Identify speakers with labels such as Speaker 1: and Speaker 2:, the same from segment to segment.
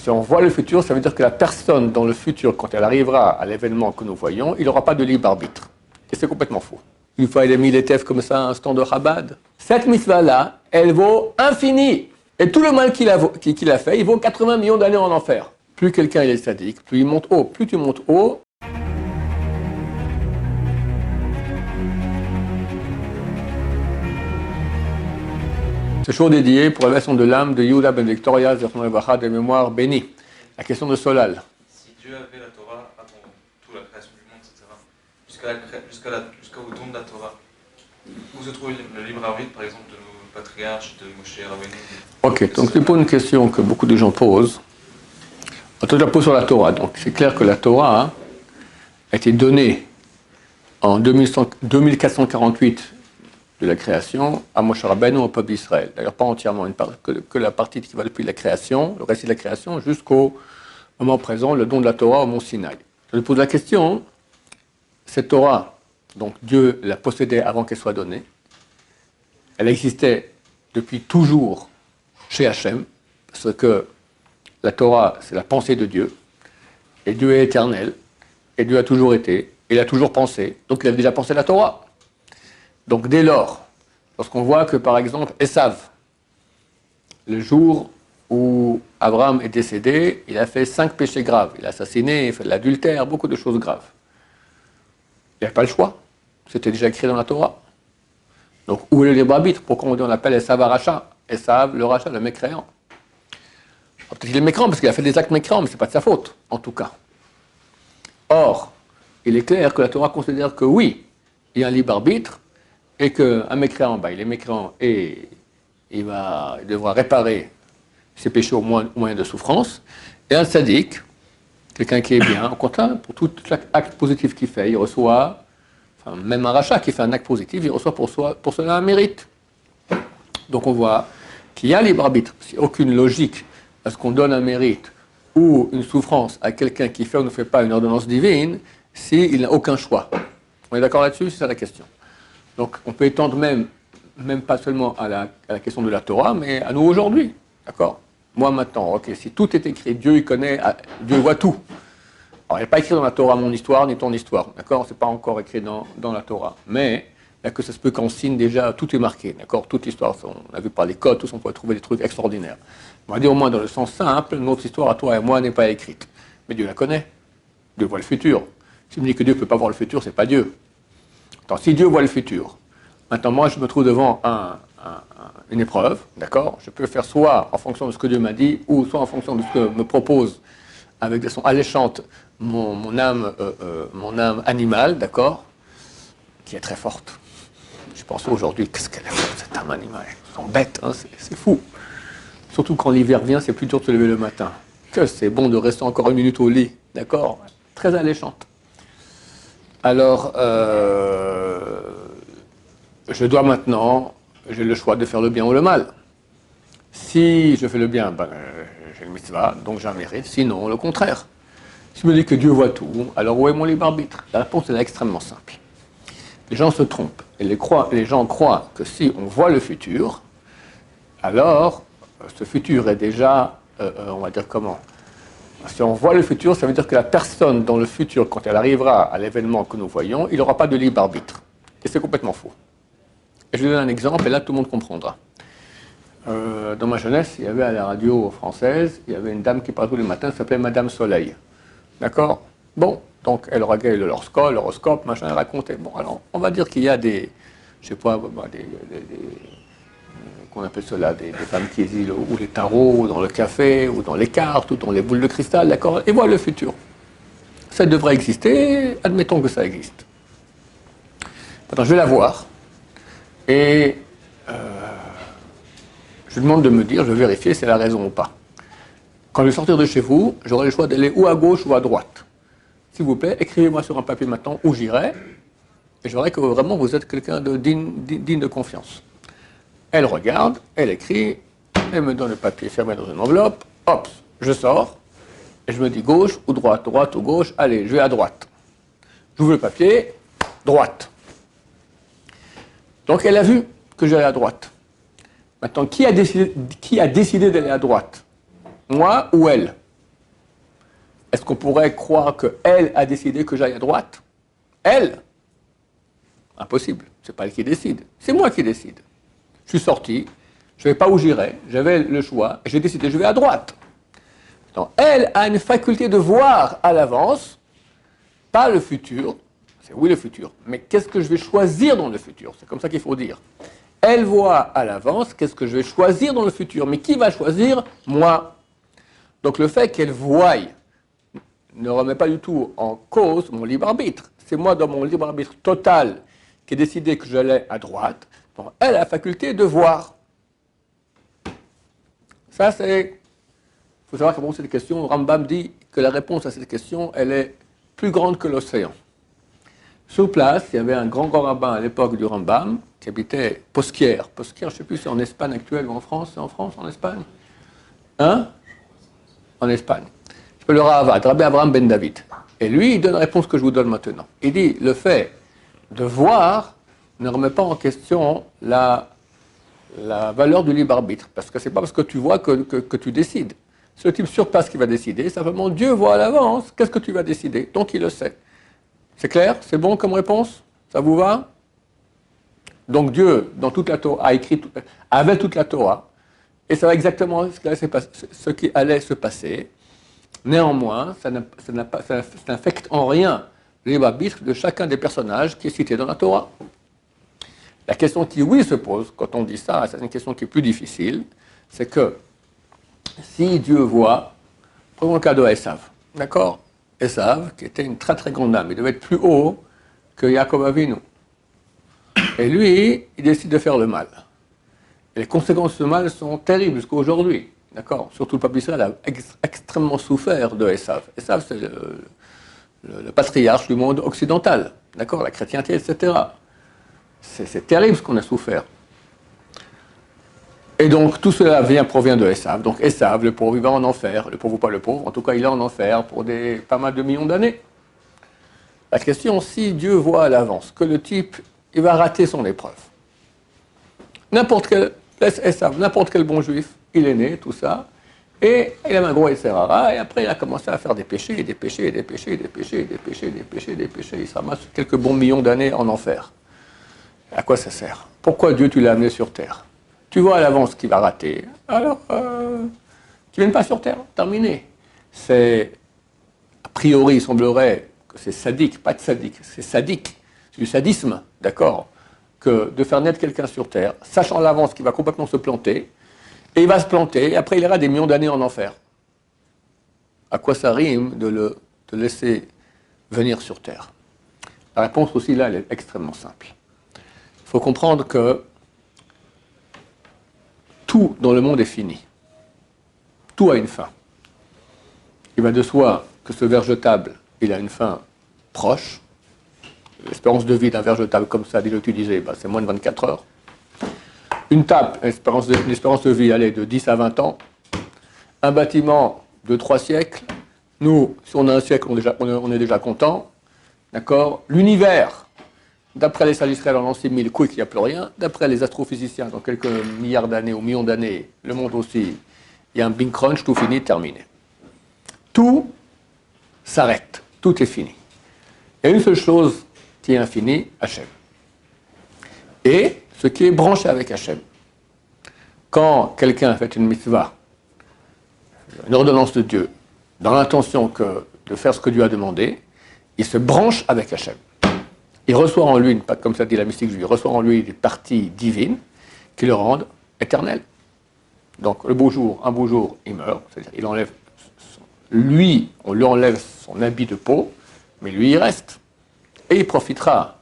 Speaker 1: Si on voit le futur, ça veut dire que la personne dans le futur, quand elle arrivera à l'événement que nous voyons, il n'aura pas de libre arbitre. Et c'est complètement faux. Une fois il a mis les tefs comme ça, un stand de Chabad. Cette mitzvah-là, elle vaut infini. Et tout le mal qu'il a fait, il vaut 80 millions d'années en enfer. Plus quelqu'un est sadique, plus il monte haut. Plus tu montes haut, ce jour dédié pour l'élévation de l'âme de Yehuda ben Victoria, de mémoire bénie. La question de Solal.
Speaker 2: Si Dieu avait la Torah avant toute la création du monde, etc., jusqu'au don de la Torah, où se trouve le libre arbitre, par exemple, de nos patriarches, de Moshe Rabbeinu?
Speaker 1: Ok, donc c'est pour une question que beaucoup de gens posent. On te la pose sur la Torah. Donc c'est clair que la Torah a été donnée en 2448 de la création à Moshe Rabbeinu au peuple d'Israël. D'ailleurs, pas entièrement, que la partie qui va depuis la création, le récit de la création, jusqu'au moment présent, le don de la Torah au mont Sinaï. Je pose la question, cette Torah, donc Dieu la possédait avant qu'elle soit donnée, elle existait depuis toujours chez Hachem, parce que la Torah, c'est la pensée de Dieu, et Dieu est éternel, et Dieu a toujours été, et il a toujours pensé, donc il avait déjà pensé la Torah. Donc dès lors, lorsqu'on voit que par exemple Esav, le jour où Abraham est décédé, il a fait 5 péchés graves. Il a assassiné, il a fait de l'adultère, beaucoup de choses graves. Il n'y avait pas le choix. C'était déjà écrit dans la Torah. Donc où est le libre arbitre? Pourquoi on appelle Esav un rachat? Esav, le rachat, le mécréant. Peut-être qu'il est mécréant parce qu'il a fait des actes mécréants, mais ce n'est pas de sa faute, en tout cas. Or, il est clair que la Torah considère que oui, il y a un libre arbitre, et qu'un mécréant, il est mécréant et il devra réparer ses péchés au moyen de souffrance. Et un sadique, quelqu'un qui est bien, au contraire, pour tout acte positif qu'il fait, il reçoit, enfin, même un rachat qui fait un acte positif, il reçoit pour cela un mérite. Donc on voit qu'il y a libre arbitre. Il n'y a aucune logique à ce qu'on donne un mérite ou une souffrance à quelqu'un qui fait ou ne fait pas une ordonnance divine s'il n'a aucun choix. On est d'accord là-dessus? C'est ça la question. Donc on peut étendre même pas seulement à la question de la Torah, mais à nous aujourd'hui. D'accord? Moi maintenant, ok, si tout est écrit, Dieu il connaît, Dieu voit tout. Alors il n'est pas écrit dans la Torah mon histoire ni ton histoire, d'accord? C'est pas encore écrit dans la Torah. Mais là que ça se peut qu'en signe déjà, tout est marqué, d'accord? Toute l'histoire, on a vu par les codes, tous on peut trouver des trucs extraordinaires. On va dire au moins dans le sens simple, notre histoire à toi et moi n'est pas écrite. Mais Dieu la connaît. Dieu voit le futur. Si on me dit que Dieu ne peut pas voir le futur, c'est pas Dieu. Attends, si Dieu voit le futur, maintenant moi je me trouve devant une épreuve, d'accord? Je peux faire soit en fonction de ce que Dieu m'a dit, ou soit en fonction de ce que me propose, avec des sons alléchantes, mon âme animale, d'accord? Qui est très forte. Je pense aujourd'hui, qu'est-ce qu'elle est forte, cette âme animale? Ils sont bêtes, hein, c'est fou. Surtout quand l'hiver vient, c'est plus dur de se lever le matin. Que c'est bon de rester encore 1 minute au lit, d'accord? Très alléchante. Alors, je dois maintenant, j'ai le choix de faire le bien ou le mal. Si je fais le bien, j'ai le mitzvah, donc j'ai un mérite. Sinon, le contraire. Si je me dis que Dieu voit tout, alors où est mon libre arbitre? La réponse est extrêmement simple. Les gens se trompent. Et les gens croient que si on voit le futur, alors ce futur est déjà, on va dire comment? Si on voit le futur, ça veut dire que la personne dans le futur, quand elle arrivera à l'événement que nous voyons, il n'aura pas de libre arbitre. Et c'est complètement faux. Et je vais donner un exemple, et là tout le monde comprendra. Dans ma jeunesse, il y avait à la radio française, il y avait une dame qui parlait tous les matins, elle s'appelait Madame Soleil. D'accord? Bon, donc elle regardait l'horoscope, machin, elle racontait. Bon, alors on va dire qu'il y a des, je sais pas, qu'on appelle cela, des femmes qui hésitent, ou les tarots, ou dans le café, ou dans les cartes, ou dans les boules de cristal, d'accord? Et voient le futur. Ça devrait exister, admettons que ça existe. Maintenant, je vais la voir, et je lui demande de me dire, je vais vérifier si elle a raison ou pas. Quand je vais sortir de chez vous, j'aurai le choix d'aller ou à gauche ou à droite. S'il vous plaît, écrivez-moi sur un papier maintenant où j'irai, et je verrai que vraiment vous êtes quelqu'un de digne de confiance. Elle regarde, elle écrit, elle me donne le papier fermé dans une enveloppe, hop, je sors, et je me dis gauche ou droite, droite ou gauche, allez, je vais à droite. J'ouvre le papier, droite. Donc elle a vu que j'allais à droite. Maintenant, qui a décidé d'aller à droite? Moi ou elle? Est-ce qu'on pourrait croire qu'elle a décidé que j'aille à droite? Elle? Impossible. C'est pas elle qui décide. C'est moi qui décide. Je suis sorti, je ne savais pas où j'irais, j'avais le choix, et j'ai décidé, je vais à droite. Donc, elle a une faculté de voir à l'avance, pas le futur, c'est oui le futur, mais qu'est-ce que je vais choisir dans le futur? C'est comme ça qu'il faut dire. Elle voit à l'avance qu'est-ce que je vais choisir dans le futur, mais qui va choisir? Moi. Donc le fait qu'elle voie ne remet pas du tout en cause mon libre arbitre. C'est moi, dans mon libre arbitre total, qui ai décidé que j'allais à droite. Donc, elle a la faculté de voir. Ça, c'est... Il faut savoir qu'à propos de cette question, Rambam dit que la réponse à cette question, elle est plus grande que l'océan. Sur place, il y avait un grand rabbin à l'époque du Rambam, qui habitait Posquière. Posquière, je ne sais plus si c'est en Espagne actuelle ou en France. C'est en France, en Espagne? Hein? En Espagne. Je peux le Ravad, Rabbi Abraham Ben David. Et lui, il donne la réponse que je vous donne maintenant. Il dit, le fait de voir ne remet pas en question la valeur du libre arbitre. Parce que ce n'est pas parce que tu vois que tu décides. C'est le type sur place qui va décider. Simplement, Dieu voit à l'avance qu'est-ce que tu vas décider. Donc, il le sait. C'est clair? C'est bon comme réponse? Ça vous va? Donc, Dieu, dans toute la Torah, a écrit, avait toute la Torah. Et ça va exactement ce qui allait se passer. Néanmoins, ça n'affecte en rien le libre arbitre de chacun des personnages qui est cité dans la Torah. La question qui, oui, se pose, quand on dit ça, c'est une question qui est plus difficile, c'est que si Dieu voit, prenons le cas de Esav, d'accord? Esav, qui était une très très grande âme, il devait être plus haut que Yaakov Avinu. Et lui, il décide de faire le mal. Et les conséquences de ce mal sont terribles jusqu'à aujourd'hui, d'accord? Surtout le peuple d'Israël a extrêmement souffert de Esav. Esav, c'est le patriarche du monde occidental, d'accord? La chrétienté, etc. C'est terrible ce qu'on a souffert. Et donc, tout cela provient de Esav. Donc, Esav, le pauvre, il va en enfer. Le pauvre ou pas le pauvre, en tout cas, il est en enfer pour pas mal de millions d'années. La question, si Dieu voit à l'avance que le type, il va rater son épreuve. Laisse Esav, n'importe quel bon juif, il est né, tout ça, et il a un gros Esserara, et après, il a commencé à faire des péchés, des péchés, des péchés, des péchés, des péchés, des péchés, des péchés. Il se ramasse quelques bons millions d'années en enfer. À quoi ça sert? Pourquoi Dieu, tu l'as amené sur terre? Tu vois à l'avance qu'il va rater. Alors, qu'il ne vienne pas sur terre. Terminé. C'est, a priori, il semblerait que c'est sadique, pas de sadique, c'est sadique. C'est du sadisme, d'accord? Que de faire naître quelqu'un sur terre, sachant à l'avance qu'il va complètement se planter, et il va se planter, et après il ira des millions d'années en enfer. À quoi ça rime de le laisser venir sur terre? La réponse aussi, là, elle est extrêmement simple. Il faut comprendre que tout dans le monde est fini. Tout a une fin. Il va de soi que ce verre jetable, il a une fin proche. L'espérance de vie d'un verre jetable comme ça, déjà utilisé, c'est moins de 24 heures. Une table, l'espérance de vie, elle est de 10 à 20 ans. Un bâtiment de 3 siècles. Nous, si on a un siècle, on est déjà content. D'accord? L'univers, d'après les salles d'Israël en l'an 6000, quick, il n'y a plus rien. D'après les astrophysiciens, dans quelques milliards d'années ou millions d'années, le monde aussi, il y a un Big Crunch, tout fini, terminé. Tout s'arrête, tout est fini. Il y a une seule chose qui est infinie, Hachem. Et ce qui est branché avec Hachem. Quand quelqu'un fait une mitzvah, une ordonnance de Dieu, dans l'intention de faire ce que Dieu a demandé, il se branche avec Hachem. Il reçoit en lui, comme ça dit la mystique juive, il reçoit en lui des parties divines qui le rendent éternel. Donc un beau jour, il meurt, c'est-à-dire il enlève, on lui enlève son habit de peau, mais lui il reste. Et il profitera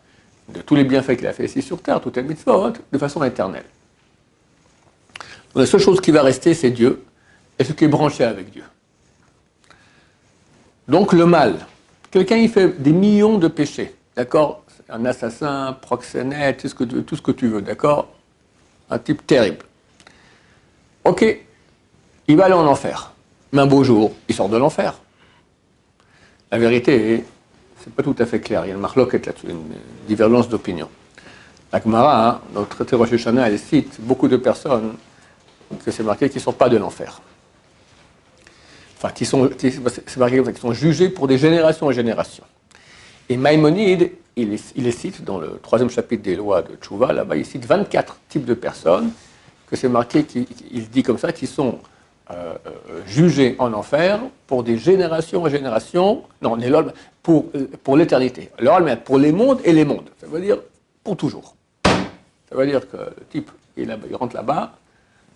Speaker 1: de tous les bienfaits qu'il a fait ici sur terre, toutes les mitzvot, de façon éternelle. Donc, la seule chose qui va rester, c'est Dieu, et ce qui est branché avec Dieu. Donc le mal, quelqu'un il fait des millions de péchés, d'accord? Un assassin, proxénète, tout ce que tu veux, d'accord? Un type terrible. Ok, il va aller en enfer. Mais un beau jour, il sort de l'enfer. La vérité, c'est pas tout à fait clair. Il y a une marloquette là-dessus, une divergence d'opinion. La Gemara, dans le traité Rosh Hashanah, elle cite beaucoup de personnes que c'est marqué qui ne sont pas de l'enfer. enfin, c'est marqué comme ça, qui sont jugés pour des générations et générations. Et Maïmonide, il les cite dans le 3e chapitre des lois de Tchouva, là-bas, il cite 24 types de personnes, que c'est marqué, il dit comme ça, qui sont jugés en enfer pour des générations et générations, non, pour l'éternité. Alors, pour les mondes et les mondes, ça veut dire pour toujours. Ça veut dire que le type, il rentre là-bas,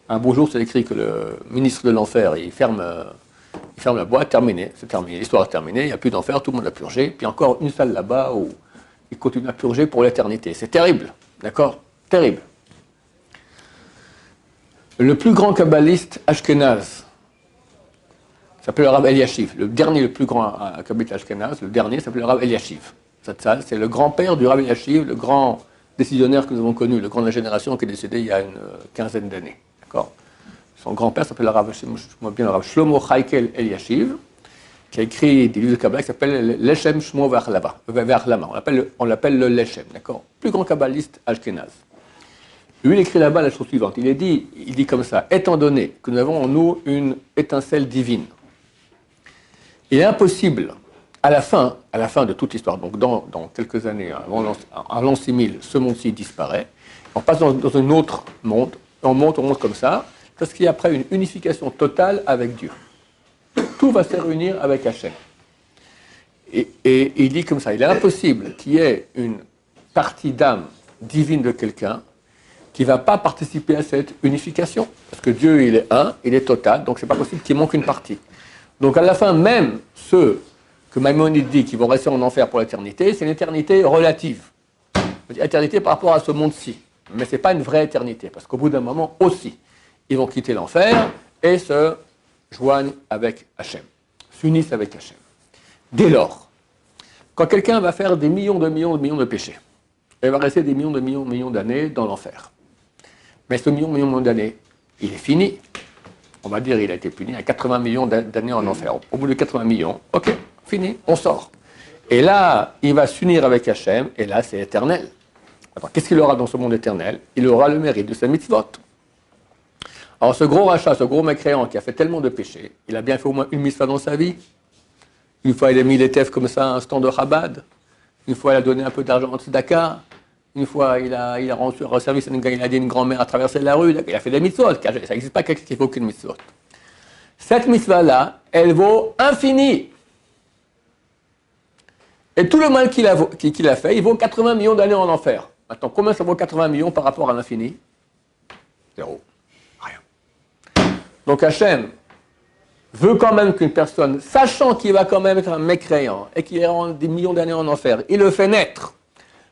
Speaker 1: un beau jour, c'est écrit que le ministre de l'enfer, il ferme la boîte, terminé, c'est terminé, l'histoire est terminée, il n'y a plus d'enfer, tout le monde a purgé, puis encore une salle là-bas où il continue à purger pour l'éternité. C'est terrible, d'accord? Terrible. Le plus grand kabbaliste ashkénaze s'appelle le Rav Eliashiv. Le dernier, le plus grand kabbaliste ashkénaze, le dernier s'appelle le Rav Eliashiv. C'est le grand-père du Rav Eliashiv, le grand décisionnaire que nous avons connu, le grand de la génération qui est décédé il y a une quinzaine d'années. D'accord? Son grand-père s'appelle le Rav Shlomo Chaikel Eliashiv, qui a écrit des livres de Kabbalah qui s'appellent Leshem Shmo Ve'Achlama. On l'appelle le Leshem, d'accord? Plus grand kabbaliste ashkénaze. Lui, il écrit là-bas la chose suivante. Il dit comme ça: étant donné que nous avons en nous une étincelle divine, il est impossible, à la fin de toute l'histoire, donc dans quelques années, avant l'an 6000, ce monde-ci disparaît, on passe dans un autre monde, on monte comme ça, parce qu'il y a après une unification totale avec Dieu. Tout va se réunir avec Hachem. Et il dit comme ça: il est impossible qu'il y ait une partie d'âme divine de quelqu'un qui ne va pas participer à cette unification. Parce que Dieu, il est un, il est total, donc ce n'est pas possible qu'il manque une partie. Donc à la fin, même ceux que Maïmonide dit qui vont rester en enfer pour l'éternité, c'est une éternité relative. Éternité par rapport à ce monde-ci. Mais ce n'est pas une vraie éternité, parce qu'au bout d'un moment aussi, ils vont quitter l'enfer et se joignent avec Hachem, s'unissent avec Hachem. Dès lors, quand quelqu'un va faire des millions de péchés, il va rester des millions d'années dans l'enfer. Mais ce million d'années, il est fini. On va dire il a été puni à 80 millions d'années en enfer. Au bout de 80 millions, ok, fini, on sort. Et là, il va s'unir avec Hachem, et là, c'est éternel. Alors, qu'est-ce qu'il aura dans ce monde éternel? Il aura le mérite de sa mitzvot. Alors, ce gros rachat, ce gros mécréant qui a fait tellement de péchés, il a bien fait au moins une mitzvah dans sa vie. Une fois, il a mis les tefs comme ça à un stand de Chabad. Une fois, il a donné un peu d'argent en tzedaka. Une fois, il a rendu service, il a dit à une grand-mère à traverser la rue. Il a fait des mitzvot. Ça n'existe pas quelqu'un qui ne fait aucune mitzvot. Cette mitzvah-là, elle vaut infini. Et tout le mal qu'il a fait, il vaut 80 millions d'années en enfer. Maintenant, combien ça vaut 80 millions par rapport à l'infini? Zéro. Rien. Donc Hachem veut quand même qu'une personne, sachant qu'il va quand même être un mécréant et qu'il aura des millions d'années en enfer, il le fait naître.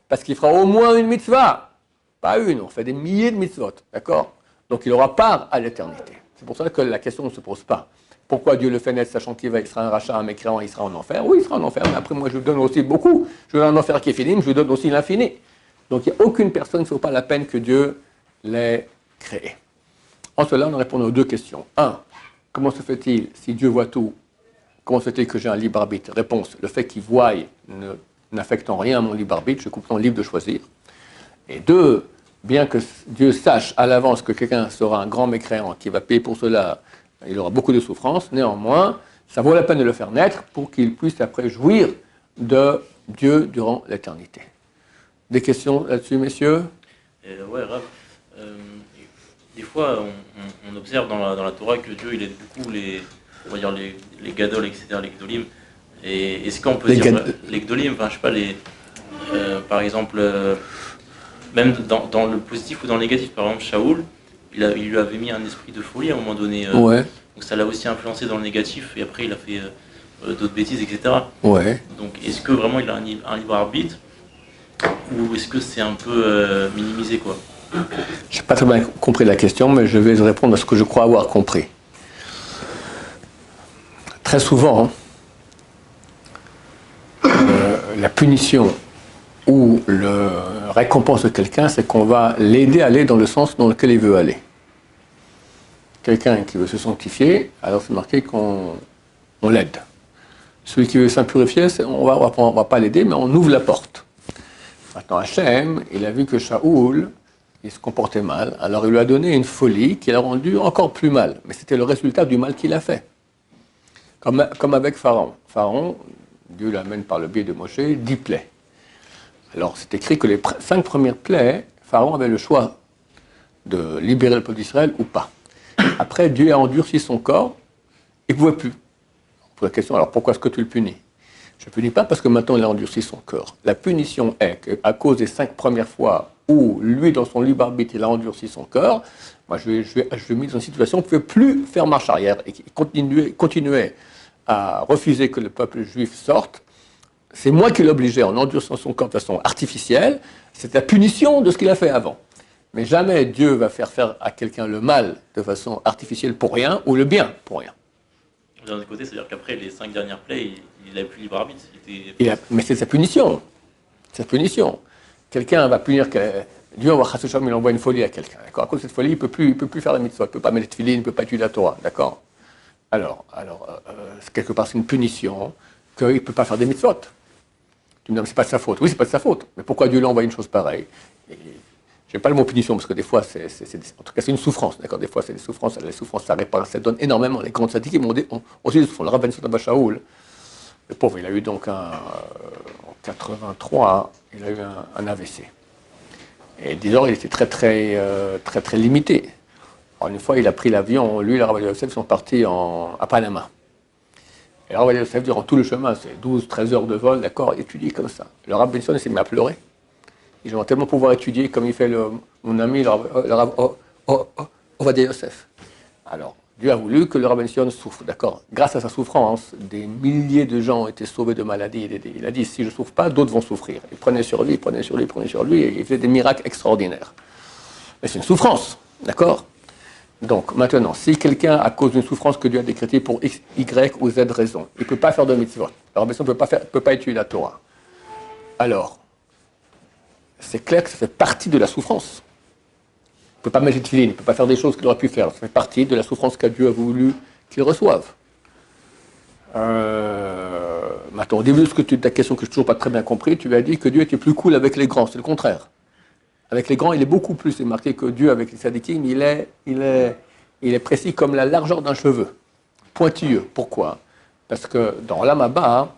Speaker 1: Parce qu'il fera au moins une mitzvah. Pas une, on fait des milliers de mitzvot. D'accord? Donc il aura part à l'éternité. C'est pour ça que la question ne se pose pas. Pourquoi Dieu le fait naître, sachant qu'il sera un rachat, un mécréant, il sera en enfer? Oui, il sera en enfer, mais après moi je lui donne aussi beaucoup. Je lui donne un enfer qui est fini, mais je lui donne aussi l'infini. Donc il n'y a aucune personne qui ne vaut pas la peine que Dieu l'ait créé. En cela, on répond aux deux questions. 1. Comment se fait-il, si Dieu voit tout, comment se fait-il que j'ai un libre arbitre? Réponse: le fait qu'il voie n'affecte en rien à mon libre arbitre, je suis complètement libre de choisir. Et 2, bien que Dieu sache à l'avance que quelqu'un sera un grand mécréant, qui va payer pour cela, il aura beaucoup de souffrances, néanmoins, ça vaut la peine de le faire naître pour qu'il puisse après jouir de Dieu durant l'éternité. Des questions là-dessus, messieurs?
Speaker 3: Ouais, Rav. Des fois, on observe dans la Torah que Dieu, il aide beaucoup on va dire les gadol, etc., les gdolim. Et est-ce qu'on peut dire les gdolim, enfin, je sais pas, par exemple, même dans le positif ou dans le négatif, par exemple, Shaoul, il lui avait mis un esprit de folie à un moment donné.
Speaker 1: Ouais.
Speaker 3: Donc ça l'a aussi influencé dans le négatif, et après il a fait d'autres bêtises, etc.
Speaker 1: Ouais.
Speaker 3: Donc est-ce que vraiment il a un libre arbitre, ou est-ce que c'est un peu minimisé, quoi?
Speaker 1: Je n'ai pas très bien compris la question, mais je vais répondre à ce que je crois avoir compris. Très souvent, la punition ou la récompense de quelqu'un, c'est qu'on va l'aider à aller dans le sens dans lequel il veut aller. Quelqu'un qui veut se sanctifier, alors c'est marqué qu'on l'aide. Celui qui veut s'impurifier, on va pas l'aider, mais on ouvre la porte. Maintenant, Hachem, il a vu que Shaoul, il se comportait mal, alors il lui a donné une folie qui l'a rendu encore plus mal. Mais c'était le résultat du mal qu'il a fait. Comme avec Pharaon. Pharaon, Dieu l'amène par le biais de Moshe, 10 plaies. Alors, c'est écrit que les 5 premières plaies, Pharaon avait le choix de libérer le peuple d'Israël ou pas. Après, Dieu a endurci son corps, il ne pouvait plus. On pose la question, alors pourquoi est-ce que tu le punis? Je ne punis pas parce que maintenant il a endurci son corps. La punition est qu'à cause des 5 premières fois où lui, dans son libre arbitre, il a endurci son corps, moi je l'ai mis dans une situation où il ne pouvait plus faire marche arrière et qu'il continuait à refuser que le peuple juif sorte. C'est moi qui l'obligeais en endurcissant son corps de façon artificielle. C'est la punition de ce qu'il a fait avant. Mais jamais Dieu va faire à quelqu'un le mal de façon artificielle pour rien ou le bien pour rien.
Speaker 3: D'un autre côté, c'est-à-dire qu'après les 5 dernières plays, il n'avait plus libre arbitre.
Speaker 1: Mais c'est sa punition. C'est sa punition. Quelqu'un va punir. Dieu il envoie une folie à quelqu'un. D'accord. À cause de cette folie, il ne peut plus faire la mitzvah. Il ne peut pas mettre les tefilines, il ne peut pas étudier la Torah. D'accord. Alors quelque part, c'est une punition qu'il ne peut pas faire des mitzvot. Tu me dis, c'est pas de sa faute. Oui, c'est pas de sa faute. Mais pourquoi Dieu lui envoie une chose pareille? Je n'aime pas le mot punition, parce que des fois, en tout cas, c'est une souffrance. D'accord. Des fois, c'est des souffrances. Les souffrances, ça répare, ça donne énormément. Les grands sadiques ont aussi des souffrances. Le Rav Ben Sodom Shaoul, le pauvre, il a eu donc en 83, il a eu un AVC. Et disons, il était très limité. Alors, une fois, il a pris l'avion, lui et le Rav Yosef sont partis à Panama. Et le Rav Yosef, durant tout le chemin, c'est 12-13 heures de vol, d'accord, étudié comme ça. Le Rav Ben Sodom s'est mis à pleurer. Ils vont tellement pouvoir étudier comme il fait mon ami, le Rav Ovadia Yosef. Alors, Dieu a voulu que le Rav Ben Sion souffre, d'accord. Grâce à sa souffrance, des milliers de gens ont été sauvés de maladies. Il a dit, si je ne souffre pas, d'autres vont souffrir. Il prenait sur lui, et il faisait des miracles extraordinaires. Mais c'est une souffrance, d'accord. Donc, maintenant, si quelqu'un, à cause d'une souffrance que Dieu a décrétée pour X, Y ou Z raison, il ne peut pas faire de mitzvot, le Rav Ben Sion ne peut pas étudier la Torah, alors, c'est clair que ça fait partie de la souffrance. Il ne peut pas mettre les tefilines, il ne peut pas faire des choses qu'il aurait pu faire. Ça fait partie de la souffrance que Dieu a voulu qu'il reçoive. Maintenant, au début de ta question que je n'ai toujours pas très bien compris, tu as dit que Dieu était plus cool avec les grands. C'est le contraire. Avec les grands, il est beaucoup plus. C'est marqué que Dieu, avec les sadikim, il est précis comme la largeur d'un cheveu. Pointilleux. Pourquoi? Parce que dans l'Amaba,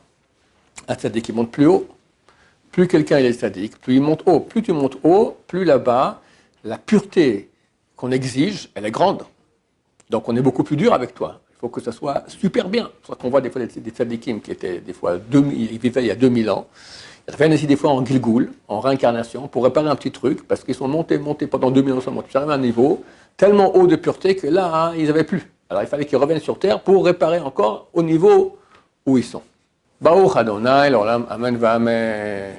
Speaker 1: un sadique monte plus haut. Plus quelqu'un est sadique, plus il monte haut. Plus tu montes haut, plus là-bas, la pureté qu'on exige, elle est grande. Donc on est beaucoup plus dur avec toi. Il faut que ça soit super bien. C'est pour ça qu'on voit des fois des tzadikim qui étaient des fois, ils vivaient il y a 2000 ans. Ils reviennent ici des fois en Gilgoul, en réincarnation, pour réparer un petit truc, parce qu'ils sont montés pendant 2000 ans seulement. Ils arrivent à un niveau tellement haut de pureté que là, ils n'avaient plus. Alors il fallait qu'ils reviennent sur Terre pour réparer encore au niveau où ils sont. Baruch Adonai, l'olam, amen va amen.